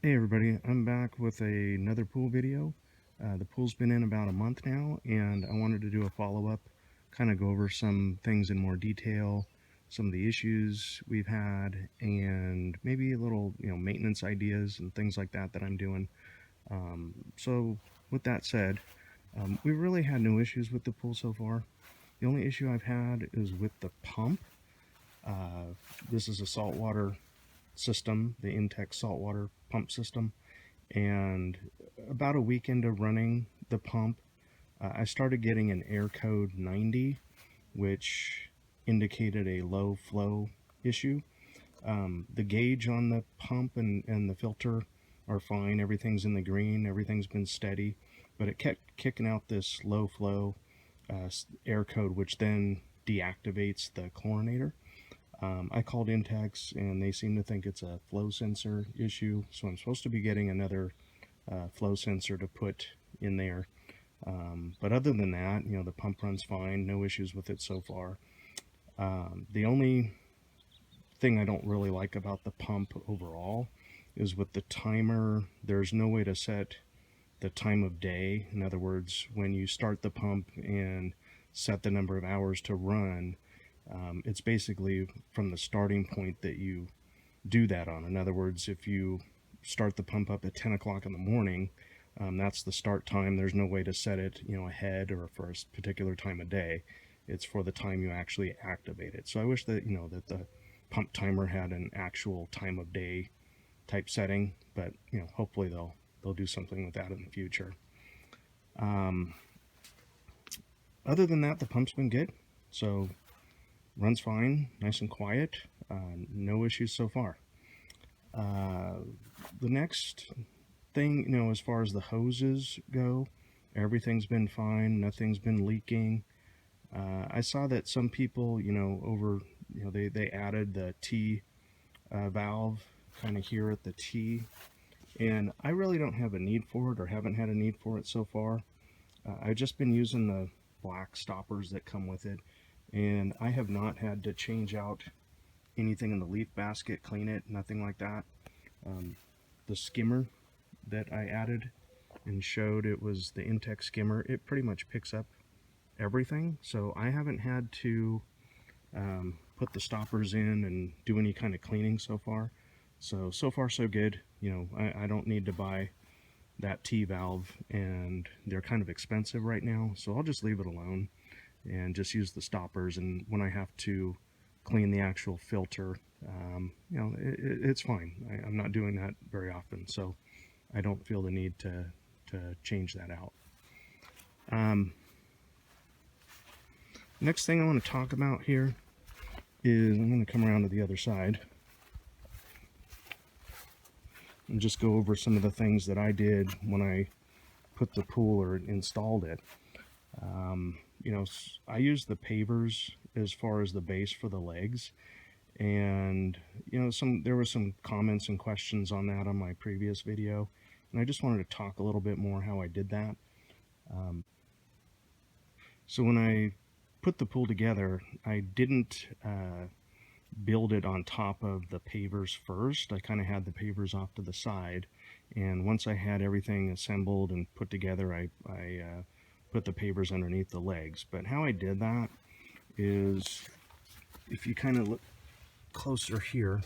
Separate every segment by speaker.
Speaker 1: Hey everybody, I'm back with another pool video. The pool's been in about a month now, and I wanted to do a follow-up, kind of go over some things in more detail, some of the issues we've had, and maybe a little, maintenance ideas and things like that that I'm doing. So with that said, we've really had no issues with the pool so far. The only issue I've had is with the pump. This is a saltwater system, the Intex saltwater pump system, and about a week into running the pump, I started getting an air code 90, which indicated a low flow issue. The gauge on the pump and the filter are fine. Everything's in the green. Everything's been steady, but it kept kicking out this low flow air code, which then deactivates the chlorinator. I called Intex and they seem to think it's a flow sensor issue, so I'm supposed to be getting another flow sensor to put in there. But other than that, the pump runs fine, no issues with it so far. The only thing I don't really like about the pump overall is with the timer, there's no way to set the time of day. In other words, when you start the pump and set the number of hours to run, it's basically from the starting point that you do that on. In other words, if you start the pump up at 10 o'clock in the morning, that's the start time. There's no way to set it, ahead or for a particular time of day. It's for the time you actually activate it. So I wish that, that the pump timer had an actual time of day type setting, but, hopefully they'll do something with that in the future. Other than that, the pump's been good. So runs fine, nice and quiet, no issues so far. The next thing, as far as the hoses go, everything's been fine, nothing's been leaking. I saw that some people, they added the T valve kind of here at the T, and I really don't have a need for it, or haven't had a need for it so far. I've just been using the black stoppers that come with it, and I have not had to change out anything in the leaf basket, clean it, nothing like that. The skimmer that I added and showed, it was the Intex skimmer. It pretty much picks up everything, so I haven't had to put the stoppers in and do any kind of cleaning so far. So far so good. I don't need to buy that T valve, and they're kind of expensive right now, so I'll just leave it alone and just use the stoppers. And when I have to clean the actual filter, it's fine. I'm not doing that very often, so I don't feel the need to change that out. Next thing I want to talk about here is, I'm going to come around to the other side and just go over some of the things that I did when I put the pool or installed it. I used the pavers as far as the base for the legs, and there were some comments and questions on that on my previous video, and I just wanted to talk a little bit more how I did that. So when I put the pool together, I didn't build it on top of the pavers first. I kind of had the pavers off to the side, and once I had everything assembled and put together, I put the pavers underneath the legs. But how I did that is, if you kind of look closer here,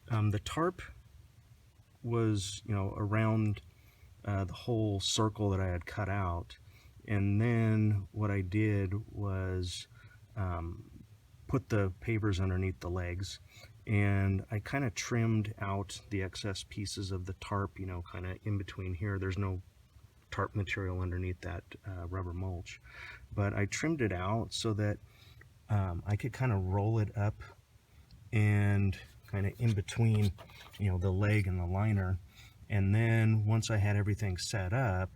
Speaker 1: the tarp was around the whole circle that I had cut out, and then what I did was put the pavers underneath the legs, and I kind of trimmed out the excess pieces of the tarp, kind of in between here. There's no tarp material underneath that rubber mulch, but I trimmed it out so that I could kind of roll it up and kind of in between the leg and the liner. And then once I had everything set up,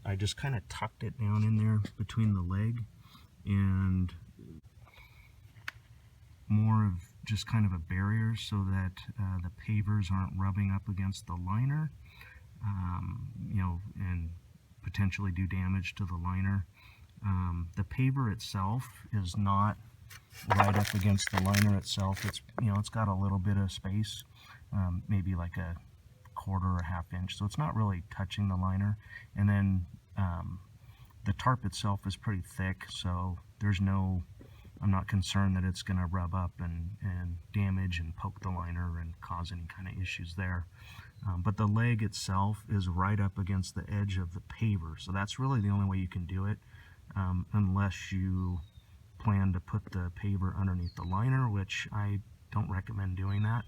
Speaker 1: I just kind of tucked it down in there between the leg, and more of just kind of a barrier so that the pavers aren't rubbing up against the liner, and potentially do damage to the liner. The paver itself is not right up against the liner itself. It's it's got a little bit of space, maybe like a 1/4 or 1/2 inch, so it's not really touching the liner. And then the tarp itself is pretty thick, so I'm not concerned that it's going to rub up and damage and poke the liner and cause any kind of issues there. But the leg itself is right up against the edge of the paver, so that's really the only way you can do it, unless you plan to put the paver underneath the liner, which I don't recommend doing that.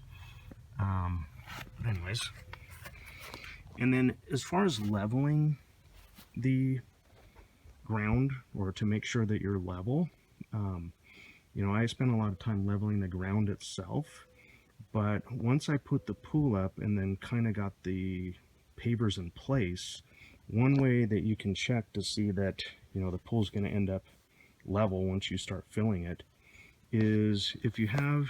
Speaker 1: But anyways, and then as far as leveling the ground, or to make sure that you're level, you know, I spent a lot of time leveling the ground itself, but once I put the pool up and then kind of got the pavers in place, one way that you can check to see that, you know, the pool's going to end up level once you start filling it is if you have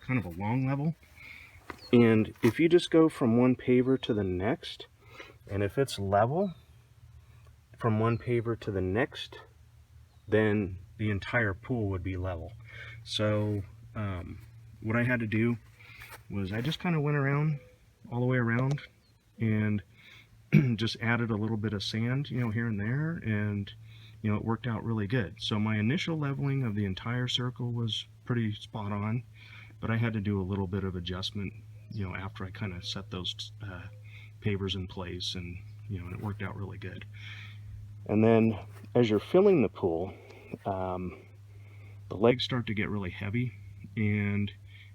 Speaker 1: kind of a long level, and if you just go from one paver to the next, and if it's level from one paver to the next, then the entire pool would be level. So what I had to do was I just kind of went around all the way around and just added a little bit of sand, you know, here and there, and you know, it worked out really good. So my initial leveling of the entire circle was pretty spot on, but I had to do a little bit of adjustment, you know, after I kind of set those pavers in place, and you know, and it worked out really good. And then as you're filling the pool, the legs start to get really heavy, and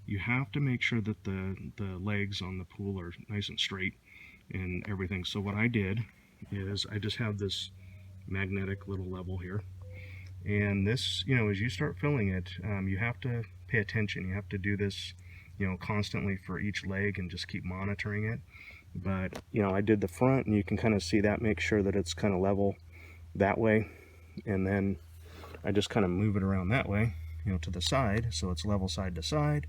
Speaker 1: you have to make sure that the legs on the pool are nice and straight and everything. So what I did is I just have this magnetic little level here, and this, you know, as you start filling it, you have to pay attention. You have to do this, you know, constantly for each leg and just keep monitoring it. But you know, I did the front, and you can kind of see that, make sure that it's kind of level that way, and then I just kind of move it around that way, you know, to the side, so it's level side to side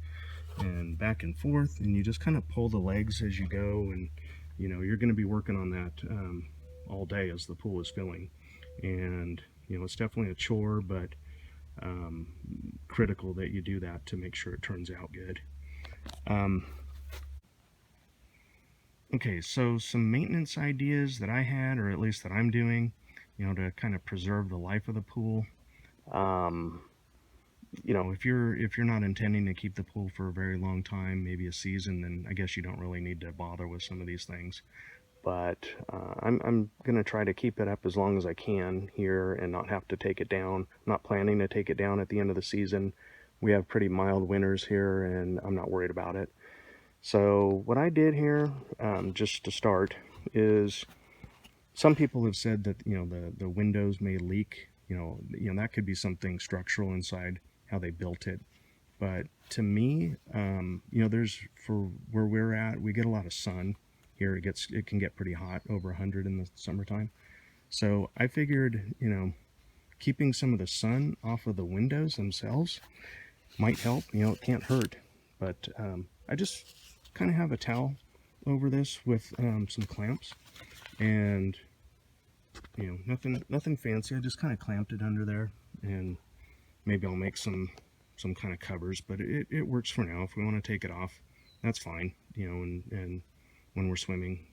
Speaker 1: and back and forth, and you just kind of pull the legs as you go. And you know, you're going to be working on that all day as the pool is filling, and you know, it's definitely a chore, but critical that you do that to make sure it turns out good. Okay, so some maintenance ideas that I had, or at least that I'm doing, you know, to kind of preserve the life of the pool. You know, if you're not intending to keep the pool for a very long time, maybe a season, then I guess you don't really need to bother with some of these things. But I'm going to try to keep it up as long as I can here and not have to take it down. I'm not planning to take it down at the end of the season. We have pretty mild winters here, and I'm not worried about it. So what I did here, just to start, is some people have said that, you know, the windows may leak. You know, that could be something structural inside how they built it. But to me, you know, there's, for where we're at, we get a lot of sun here. It can get pretty hot, over 100 in the summertime. So I figured, you know, keeping some of the sun off of the windows themselves might help. You know, it can't hurt. But I just kind of have a towel over this with some clamps, and you know, nothing fancy. I just kind of clamped it under there, and maybe I'll make some kind of covers, but it works for now. If we want to take it off, that's fine, you know, and when we're swimming.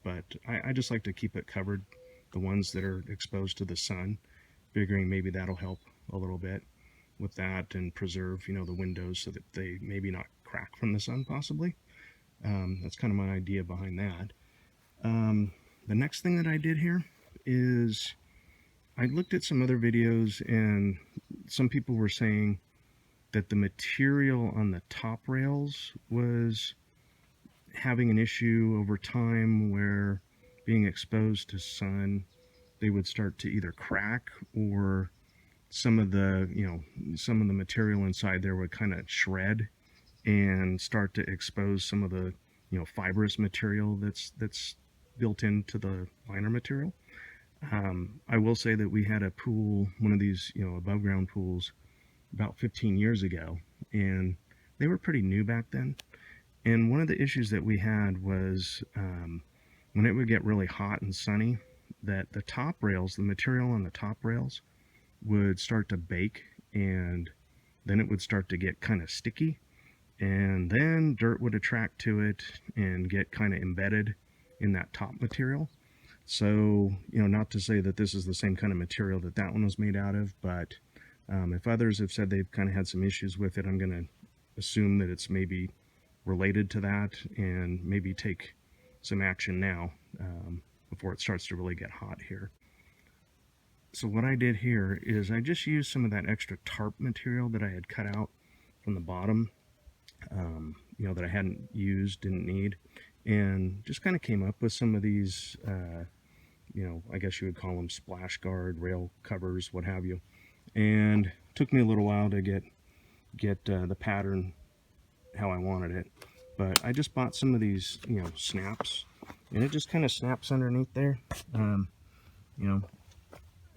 Speaker 1: But I just like to keep it covered, the ones that are exposed to the sun, figuring maybe that'll help a little bit with that and preserve, you know, the windows so that they maybe not crack from the sun possibly. That's kind of my idea behind that. The next thing that I did here is I looked at some other videos, and some people were saying that the material on the top rails was having an issue over time, where being exposed to sun, they would start to either crack, or some of the material inside there would kind of shred and start to expose some of the, you know, fibrous material that's built into the liner material. I will say that we had a pool, one of these, you know, above ground pools, about 15 years ago, and they were pretty new back then. And one of the issues that we had was when it would get really hot and sunny, that the top rails, the material on the top rails, would start to bake, and then it would start to get kind of sticky. and then dirt would attract to it and get kind of embedded in that top material. So, you know, not to say that this is the same kind of material that that one was made out of, but if others have said they've kind of had some issues with it, I'm going to assume that it's maybe related to that and maybe take some action now before it starts to really get hot here. So what I did here is I just used some of that extra tarp material that I had cut out from the bottom, you know, that I hadn't used, didn't need, and just kind of came up with some of these, you know, I guess you would call them splash guard, rail covers, what have you. And it took me a little while to get the pattern how I wanted it. But I just bought some of these, you know, snaps, and it just kind of snaps underneath there. You know,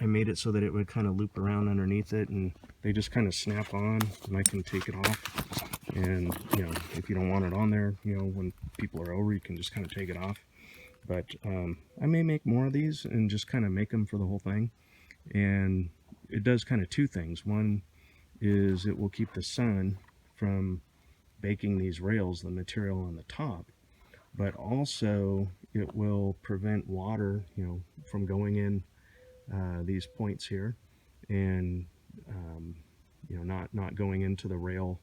Speaker 1: I made it so that it would kind of loop around underneath it, and they just kind of snap on, and I can take it off. And, you know, if you don't want it on there, you know, when people are over, you can just kind of take it off. But I may make more of these and just kind of make them for the whole thing. And it does kind of two things. One is it will keep the sun from baking these rails, the material on the top, but also it will prevent water, you know, from going in these points here, and you know, not going into the rail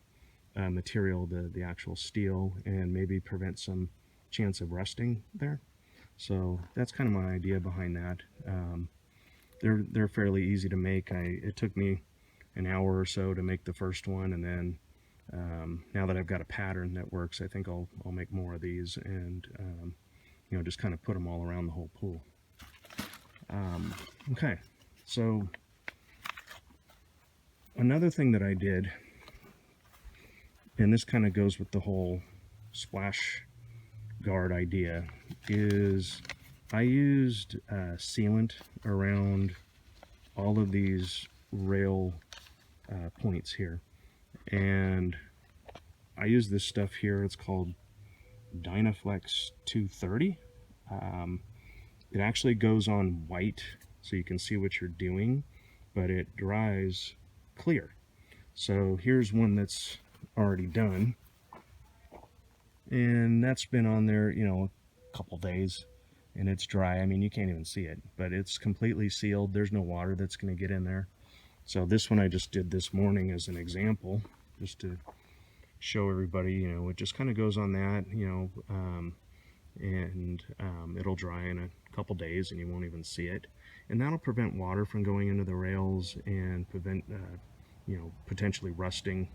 Speaker 1: material, the actual steel, and maybe prevent some chance of rusting there. So that's kind of my idea behind that. They're fairly easy to make. It took me an hour or so to make the first one, and then now that I've got a pattern that works, I think I'll make more of these, and you know, just kind of put them all around the whole pool. Okay, so another thing that I did, and this kind of goes with the whole splash guard idea, is I used sealant around all of these rail points here, and I use this stuff here. It's called Dynaflex 230. It actually goes on white so you can see what you're doing, but it dries clear. So here's one that's already done, and that's been on there, you know, a couple days, and it's dry. I mean, you can't even see it, but it's completely sealed. There's no water that's going to get in there. So this one I just did this morning as an example, just to show everybody, you know, it just kind of goes on that, you know, and it'll dry in a couple days and you won't even see it. And that'll prevent water from going into the rails and prevent, you know, potentially rusting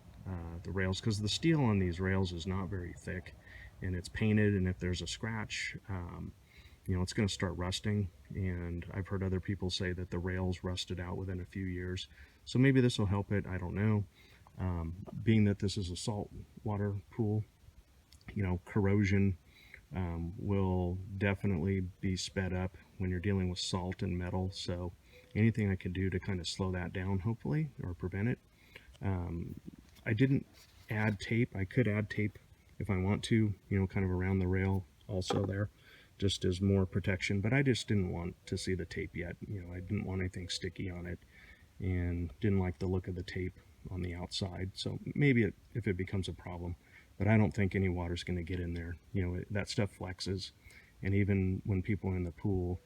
Speaker 1: the rails, because the steel on these rails is not very thick and it's painted, and if there's a scratch, you know, it's going to start rusting. And I've heard other people say that the rails rusted out within a few years. So maybe this will help it, I don't know. Being that this is a salt water pool, you know, corrosion will definitely be sped up when you're dealing with salt and metal. So anything I can do to kind of slow that down, hopefully, or prevent it. I didn't add tape. I could add tape if I want to, you know, kind of around the rail also there, just as more protection, but I just didn't want to see the tape yet. You know, I didn't want anything sticky on it, and didn't like the look of the tape on the outside. So maybe if it becomes a problem, but I don't think any water's going to get in there. You know, that stuff flexes, and even when people are in the pool,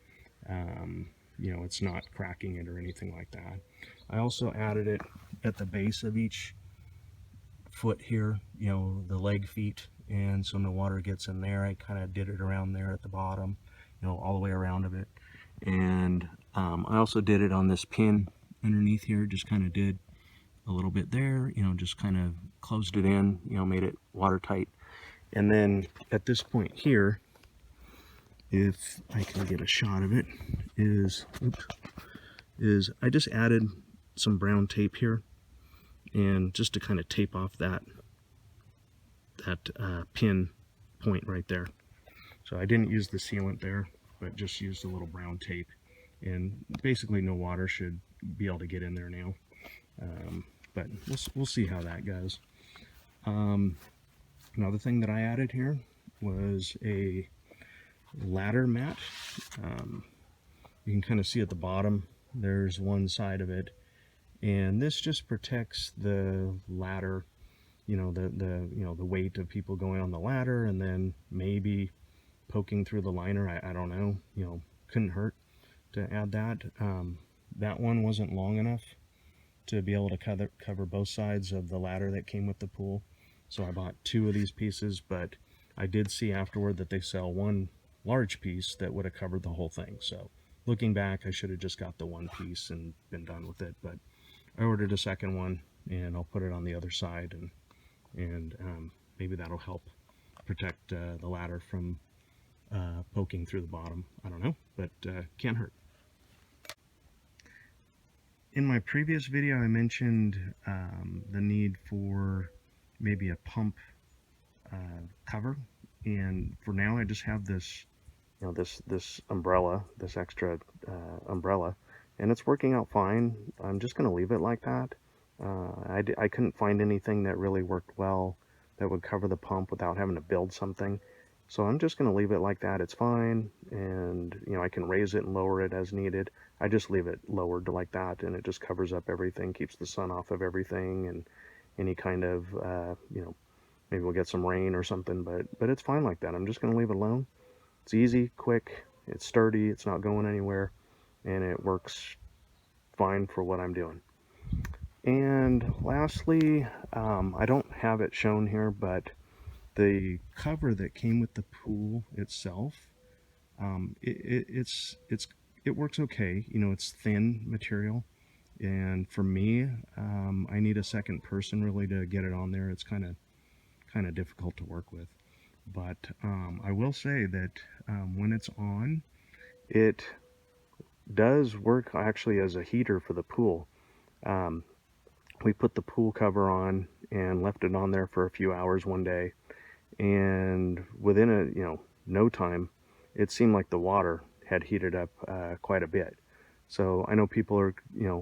Speaker 1: you know, it's not cracking it or anything like that. I also added it at the base of each foot here, you know, the leg feet, and so when the water gets in there, I kind of did it around there at the bottom, you know, all the way around of it. And I also did it on this pin underneath here, just kind of did a little bit there, you know, just kind of closed it in, you know, made it watertight. And then at this point here, if I can get a shot of it, is I just added some brown tape here, and just to kind of tape off that pin point right there. So I didn't use the sealant there, but just used a little brown tape, and basically no water should be able to get in there now. But we'll see how that goes. Another thing that I added here was a ladder mat. You can kind of see at the bottom, there's one side of it, and this just protects the ladder the weight of people going on the ladder, and then maybe poking through the liner. I don't know, couldn't hurt to add that. That one wasn't long enough to be able to cover both sides of the ladder that came with the pool. So I bought two of these pieces, but I did see afterward that they sell one large piece that would have covered the whole thing. So looking back, I should have just got the one piece and been done with it. But I ordered a second one, and I'll put it on the other side, and maybe that'll help protect the ladder from poking through the bottom. I don't know, but can't hurt. In my previous video, I mentioned the need for maybe a pump cover, and for now I just have this, this umbrella, this extra umbrella, and it's working out fine. I'm just going to leave it like that. I couldn't find anything that really worked well that would cover the pump without having to build something. So I'm just going to leave it like that. It's fine, and I can raise it and lower it as needed. I just leave it lowered like that, and it just covers up everything, keeps the sun off of everything, and any kind of maybe we'll get some rain or something, but it's fine like that. I'm just going to leave it alone. It's easy, quick, it's sturdy, it's not going anywhere, and it works fine for what I'm doing. And lastly, I don't have it shown here, but the cover that came with the pool itself, it works okay. It's thin material, and for me, I need a second person really to get it on there. It's kind of difficult to work with. But I will say that when it's on, it does work actually as a heater for the pool. We put the pool cover on and left it on there for a few hours one day, and within no time, it seemed like the water had heated up quite a bit. So I know people are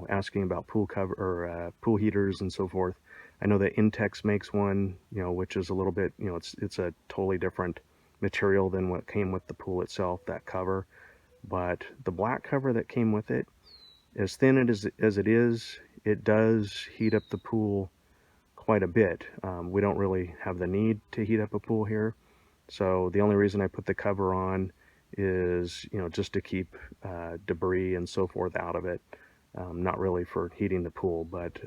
Speaker 1: asking about pool cover or pool heaters and so forth. I know that Intex makes one, which is a little bit, it's a totally different material than what came with the pool itself, that cover. But the black cover that came with it, as thin as it is, it does heat up the pool quite a bit. We don't really have the need to heat up a pool here. So the only reason I put the cover on is, just to keep debris and so forth out of it. Not really for heating the pool, but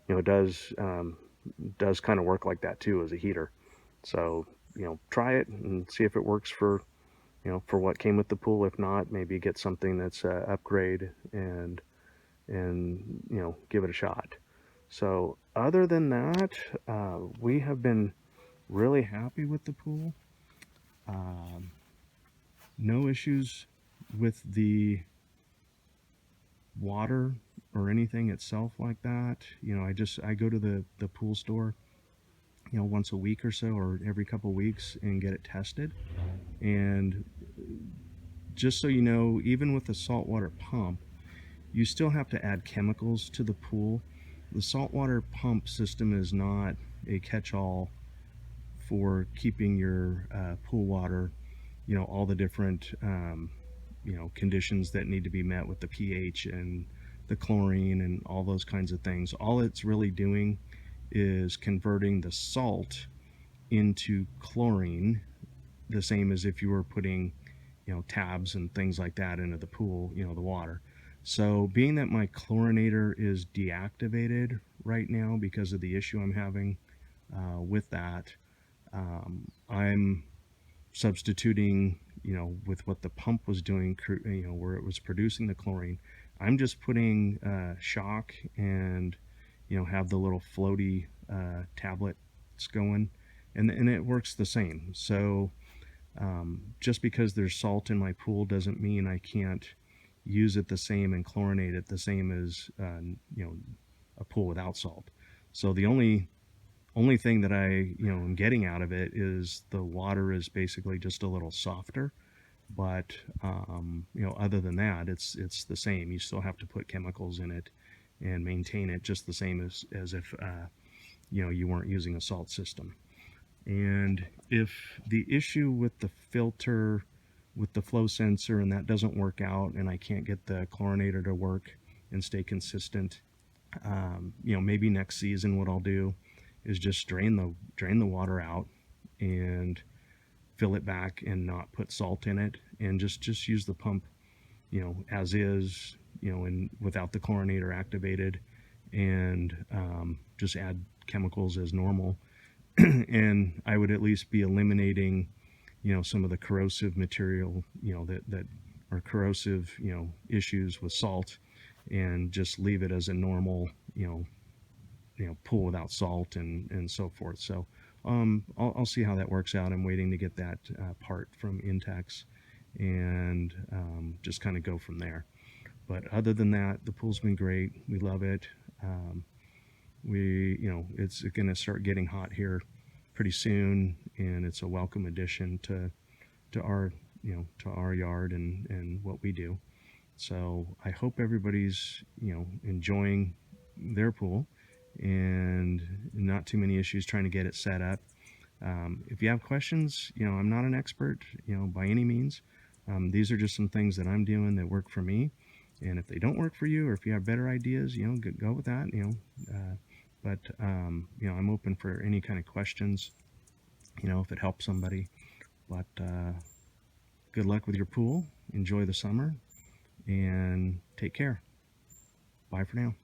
Speaker 1: it does kind of work like that too as a heater. So try it and see if it works for for what came with the pool. If not, maybe get something that's upgrade and give it a shot. So other than that, we have been really happy with the pool. No issues with the water or anything itself like that. I go to the pool store, once a week or so, or every couple weeks, and get it tested. And just so you know, even with the saltwater pump, you still have to add chemicals to the pool. The saltwater pump system is not a catch-all for keeping your pool water, all the different conditions that need to be met with the pH and the chlorine and all those kinds of things. All it's really doing is converting the salt into chlorine, the same as if you were putting tabs and things like that into the pool, the water. So being that my chlorinator is deactivated right now because of the issue I'm having with that, I'm substituting, with what the pump was doing, where it was producing the chlorine. I'm just putting shock and, have the little floaty tablets going, and it works the same. So just because there's salt in my pool doesn't mean I can't use it the same and chlorinate it the same as a pool without salt. So the only thing that I am getting out of it is the water is basically just a little softer, but other than that, it's the same. You still have to put chemicals in it and maintain it just the same as if you weren't using a salt system. And if the issue with the filter, with the flow sensor, and that doesn't work out, and I can't get the chlorinator to work and stay consistent, maybe next season what I'll do is just drain the water out and fill it back and not put salt in it, and just use the pump, as is, and without the chlorinator activated, and just add chemicals as normal. And I would at least be eliminating, some of the corrosive material, that are corrosive, issues with salt, and just leave it as a normal, pool without salt, and so forth. So I'll see how that works out. I'm waiting to get that part from Intex, and just kind of go from there. But other than that, the pool's been great. We love it. It's going to start getting hot here pretty soon, and it's a welcome addition to our to our yard and what we do. So I hope everybody's enjoying their pool, and not too many issues trying to get it set up. If you have questions, I'm not an expert, by any means. These are just some things that I'm doing that work for me. And if they don't work for you, or if you have better ideas, go with that, but I'm open for any kind of questions, if it helps somebody. But good luck with your pool. Enjoy the summer, and take care. Bye for now.